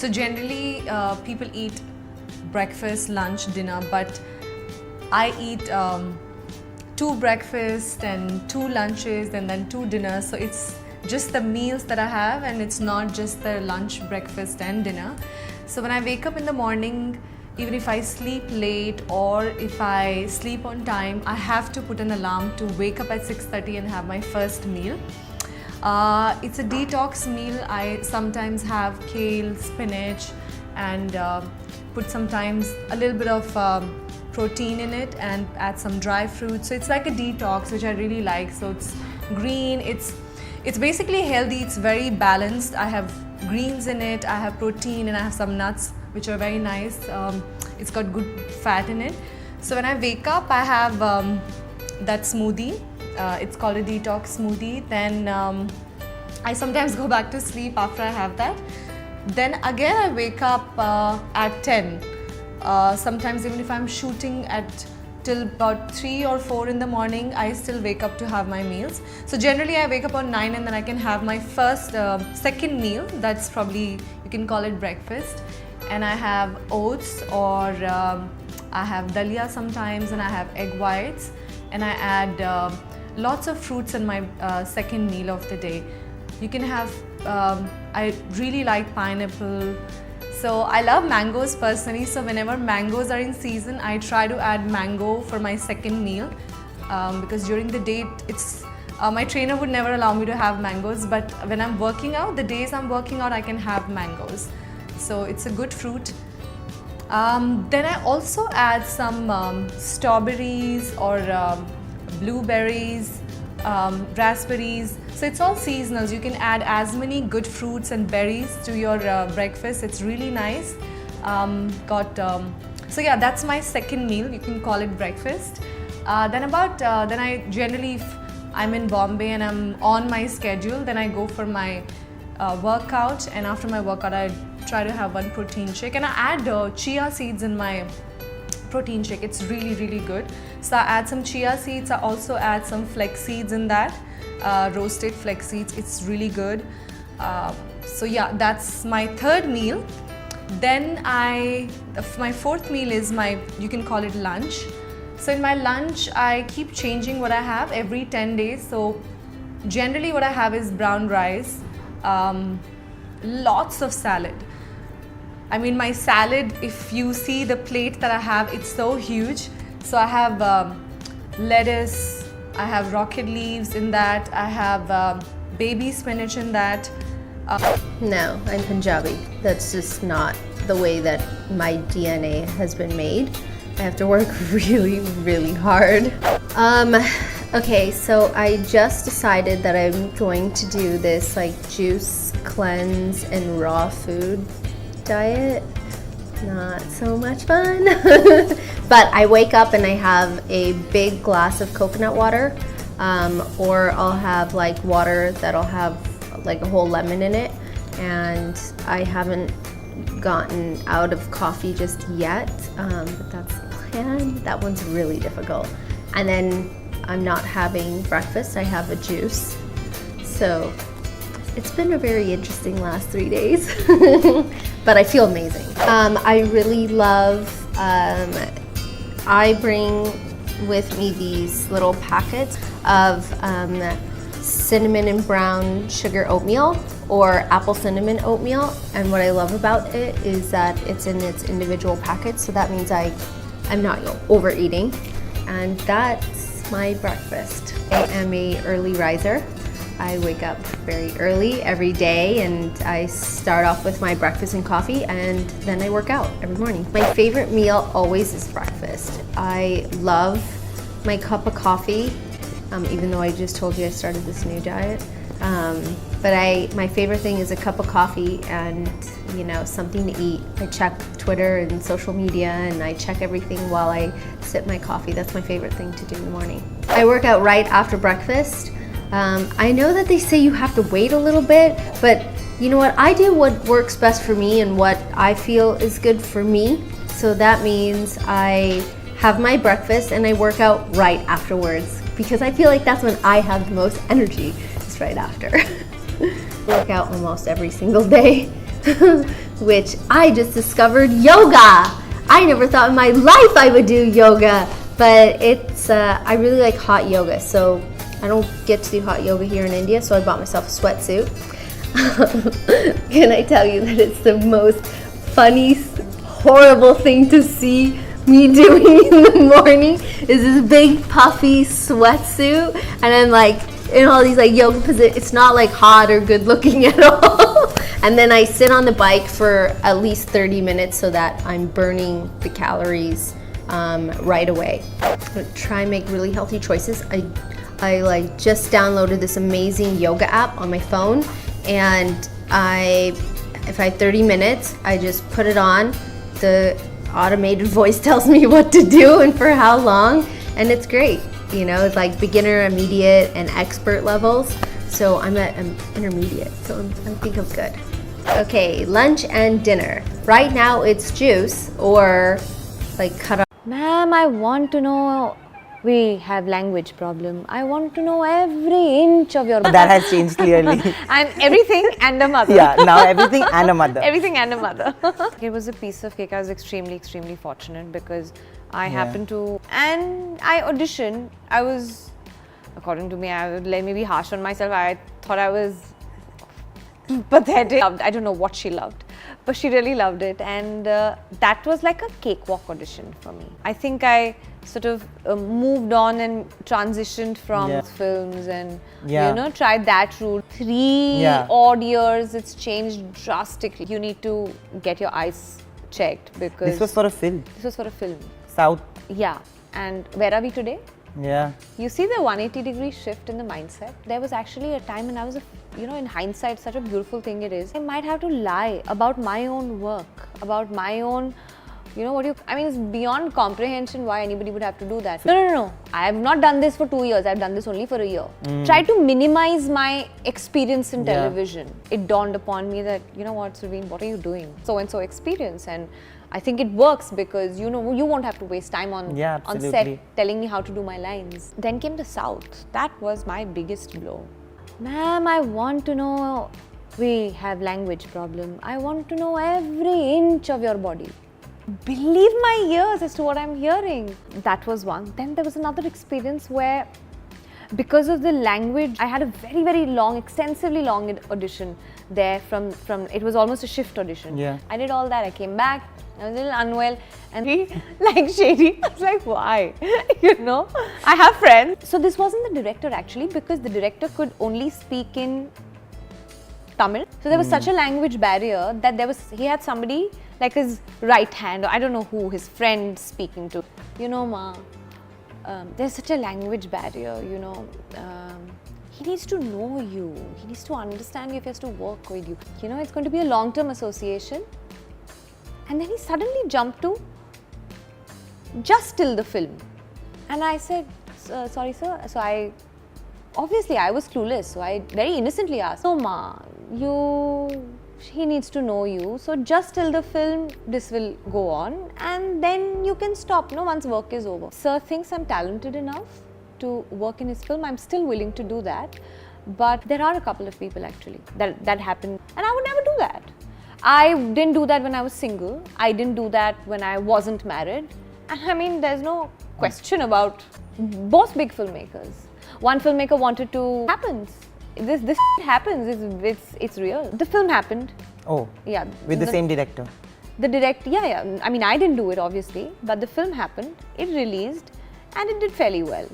So generally people eat breakfast, lunch, dinner, but I eat 2 breakfasts and 2 lunches and then 2 dinners. So it's just the meals that I have, and it's not just the lunch, breakfast and dinner. So when I wake up in the morning, even if I sleep late or if I sleep on time, I have to put an alarm to wake up at 6:30 and have my first meal. It's a detox meal. I sometimes have kale, spinach, and put sometimes a little bit of protein in it and add some dry fruits. So it's like a detox, which I really like. So it's green, it's basically healthy, it's very balanced. I have greens in it, I have protein, and I have some nuts which are very nice. It's got good fat in it. So when I wake up, I have that smoothie. It's called a detox smoothie. Then I sometimes go back to sleep after I have that. Then again I wake up at 10. Sometimes even if I'm shooting at till about 3 or 4 in the morning, I still wake up to have my meals. So generally I wake up on 9 and then I can have my second meal. That's probably, you can call it breakfast. And I have oats, or I have dalia sometimes, and I have egg whites, and I add lots of fruits in my second meal of the day. You can have, I really like pineapple. So I love mangoes personally, so whenever mangoes are in season, I try to add mango for my second meal, because during the day my trainer would never allow me to have mangoes, but when I'm working out, the days I'm working out, I can have mangoes. So it's a good fruit. Then I also add some strawberries or blueberries, raspberries. So it's all seasonal. You can add as many good fruits and berries to your breakfast. It's really nice. So yeah, that's my second meal. You can call it breakfast. Then I generally, if I'm in Bombay and I'm on my schedule, then I go for my workout, and after my workout I try to have one protein shake, and I add chia seeds in my protein shake. It's really, really good. So I add some chia seeds. I also add some flex seeds in that, roasted flex seeds. It's really good. So yeah, that's my third meal. Then my fourth meal is you can call it lunch. So in my lunch, I keep changing what I have every 10 days. So generally what I have is brown rice, lots of salad. I mean, my salad, if you see the plate that I have, it's so huge. So I have lettuce, I have rocket leaves in that, I have baby spinach in that. No, I'm Punjabi. That's just not the way that my DNA has been made. I have to work really, really hard. Okay, so I just decided that I'm going to do this like juice cleanse and raw food diet. Not so much fun. But I wake up and I have a big glass of coconut water, or I'll have like water that'll have like a whole lemon in it, and I haven't gotten out of coffee just yet, but that's the plan. That one's really difficult. And then I'm not having breakfast, I have a juice. So it's been a very interesting last 3 days, but I feel amazing. I really love, I bring with me these little packets of cinnamon and brown sugar oatmeal, or apple cinnamon oatmeal. And what I love about it is that it's in its individual packets, so that means I'm not overeating. And that's my breakfast. I am an early riser. I wake up very early every day, and I start off with my breakfast and coffee, and then I work out every morning. My favorite meal always is breakfast. I love my cup of coffee, even though I just told you I started this new diet. But my favorite thing is a cup of coffee and, you know, something to eat. I check Twitter and social media, and I check everything while I sip my coffee. That's my favorite thing to do in the morning. I work out right after breakfast. I know that they say you have to wait a little bit, but you know what? I do what works best for me and what I feel is good for me. So that means I have my breakfast and I work out right afterwards, because I feel like that's when I have the most energy, just right after. Work out almost every single day. which I just discovered yoga. I never thought in my life I would do yoga, but it's I really like hot yoga, so I don't get to do hot yoga here in India, so I bought myself a sweatsuit. Can I tell you that it's the most funny, horrible thing to see me doing in the morning is this big puffy sweatsuit, and I'm like in all these like yoga positions. It's not like hot or good looking at all. And then I sit on the bike for at least 30 minutes so that I'm burning the calories right away. I'm gonna try and make really healthy choices. I like just downloaded this amazing yoga app on my phone, and if I have 30 minutes, I just put it on. The automated voice tells me what to do and for how long, and it's great. You know, it's like beginner, intermediate, and expert levels. So I'm at intermediate, so I think I'm good. Okay, lunch and dinner. Right now it's juice or like cut off. Ma'am, I want to know. We have language problem. I want to know every inch of your body. That has changed clearly. And everything and a mother. Yeah, now everything and a mother. Everything and a mother. It was a piece of cake. I was extremely fortunate because I happened to, and I auditioned. I was, according to me, I would let me be harsh on myself. I thought I was pathetic. I don't know what she loved, but she really loved it, and that was like a cakewalk audition for me. I think I sort of moved on and transitioned from films and you know, tried that route. 3 odd years, it's changed drastically. You need to get your eyes checked because This was for a film. This was for a film. South. Yeah, and where are we today? Yeah. You see the 180-degree shift in the mindset. There was actually a time when I was, you know, in hindsight, such a beautiful thing it is. I might have to lie about my own work, about my own, you know, I mean, it's beyond comprehension why anybody would have to do that. No. I have not done this for 2 years. I've done this only for a year. Try to minimize my experience in television. It dawned upon me that, you know what, Surveen, what are you doing? So-and-so experience. And I think it works because, you know, you won't have to waste time on set telling me how to do my lines. Then came the South. That was my biggest blow. Ma'am, I want to know. We have language problem. I want to know every inch of your body. Believe my ears as to what I'm hearing. That was one. Then there was another experience where, because of the language, I had a very long, extensively long audition there from it was almost a shift audition. Yeah. I did all that. I came back. I was a little unwell and like shady. I was like, why? You know, I have friends. So this wasn't the director actually, because the director could only speak in Tamil. So there was such a language barrier that he had somebody like his right hand, or I don't know who, his friend speaking to. You know, Ma, there's such a language barrier, you know. He needs to know you. He needs to understand you if he has to work with you. You know, it's going to be a long-term association. And then he suddenly jumped to just till the film. And I said, sorry sir. So obviously I was clueless. So I very innocently asked, no Ma, he needs to know you. So just till the film, this will go on. And then you can stop, once work is over. Sir thinks I'm talented enough to work in his film. I'm still willing to do that. But there are a couple of people actually that happened. And I would never do that. I didn't do that when I was single. I didn't do that when I wasn't married. And I mean, there's no question about both big filmmakers. One filmmaker wanted to happens. This happens. It's real. The film happened. Oh. Yeah. With the same director. The director, yeah. I mean, I didn't do it obviously, but the film happened. It released, and it did fairly well.